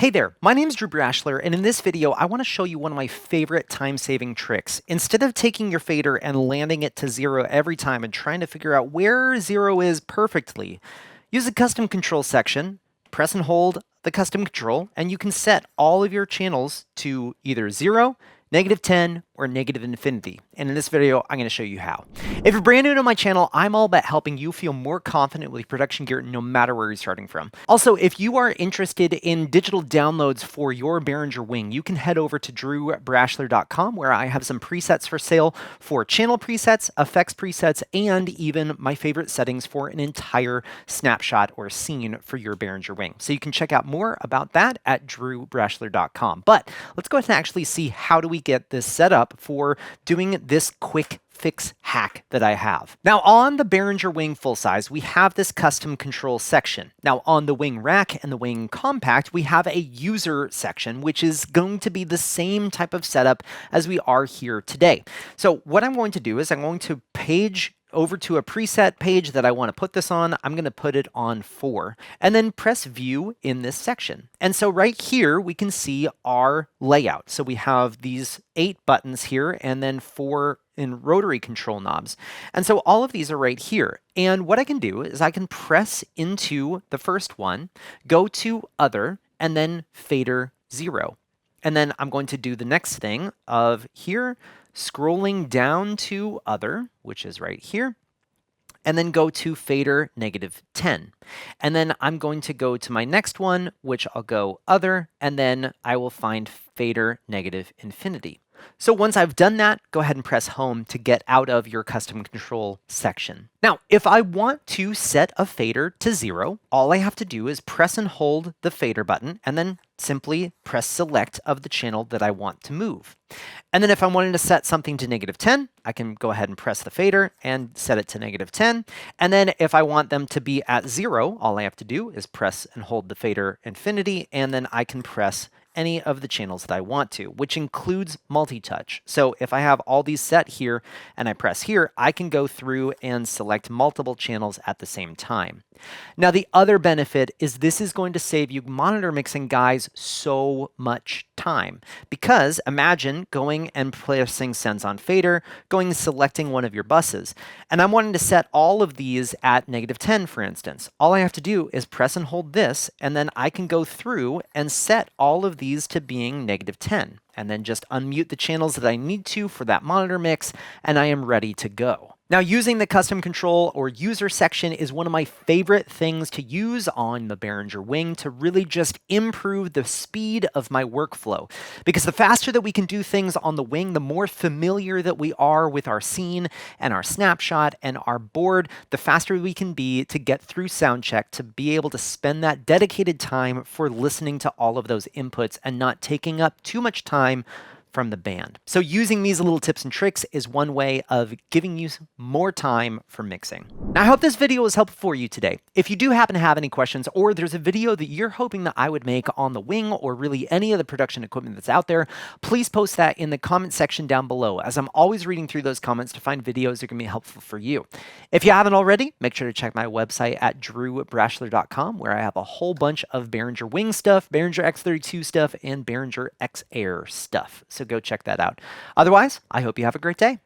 Hey there, my name is Brashler, and in this video, I want to show you one of my favorite time-saving tricks. Instead of taking your fader and landing it to 0 every time and trying to figure out where 0 is perfectly, use the custom control section, press and hold the custom control, and you can set all of your channels to either 0, -10, or -infinity. And in this video, I'm going to show you how. If you're brand new to my channel, I'm all about helping you feel more confident with your production gear no matter where you're starting from. Also, if you are interested in digital downloads for your Behringer WING, you can head over to drewbrashler.com where I have some presets for sale for channel presets, effects presets, and even my favorite settings for an entire snapshot or scene for your Behringer WING. So you can check out more about that at drewbrashler.com. But let's go ahead and actually see how do we get this set up for doing this quick fix hack that I have. Now on the Behringer WING full size, we have this custom control section. Now on the WING rack and the WING compact, we have a user section, which is going to be the same type of setup as we are here today. So what I'm going to do is I'm going to page over to a preset page that I want to put this on. I'm going to put it on 4 and then press view in this section. And so right here, we can see our layout. So we have these 8 buttons here and then 4 in rotary control knobs. And so all of these are right here. And what I can do is I can press into the first one, go to other, and then fader 0. And then I'm going to do the next thing of here, scrolling down to other, which is right here, and then go to fader -10. And then I'm going to go to my next one, which I'll go other, and then I will find fader -infinity. So once I've done that, go ahead and press home to get out of your custom control section. Now, if I want to set a fader to 0, all I have to do is press and hold the fader button and then simply press select of the channel that I want to move. And then if I wanted to set something to -10, I can go ahead and press the fader and set it to -10. And then if I want them to be at 0, all I have to do is press and hold the fader infinity, and then I can press any of the channels that I want to, which includes multi-touch. So if I have all these set here and I press here, I can go through and select multiple channels at the same time. Now, the other benefit is this is going to save you monitor mixing guys so much time, because imagine going and pressing sends on fader, going and selecting one of your buses, and I'm wanting to set all of these at -10, for instance. All I have to do is press and hold this, and then I can go through and set all of these to being -10, and then just unmute the channels that I need to for that monitor mix, and I am ready to go. Now, using the custom control or user section is one of my favorite things to use on the Behringer WING to really just improve the speed of my workflow. Because the faster that we can do things on the WING, the more familiar that we are with our scene and our snapshot and our board, the faster we can be to get through soundcheck, to be able to spend that dedicated time for listening to all of those inputs and not taking up too much time from the band. So using these little tips and tricks is one way of giving you more time for mixing. Now, I hope this video was helpful for you today. If you do happen to have any questions, or there's a video that you're hoping that I would make on the WING or really any of the production equipment that's out there, please post that in the comment section down below, as I'm always reading through those comments to find videos that are going to be helpful for you. If you haven't already, make sure to check my website at drewbrashler.com, where I have a whole bunch of Behringer WING stuff, Behringer X32 stuff, and Behringer X Air stuff. So go check that out. Otherwise, I hope you have a great day.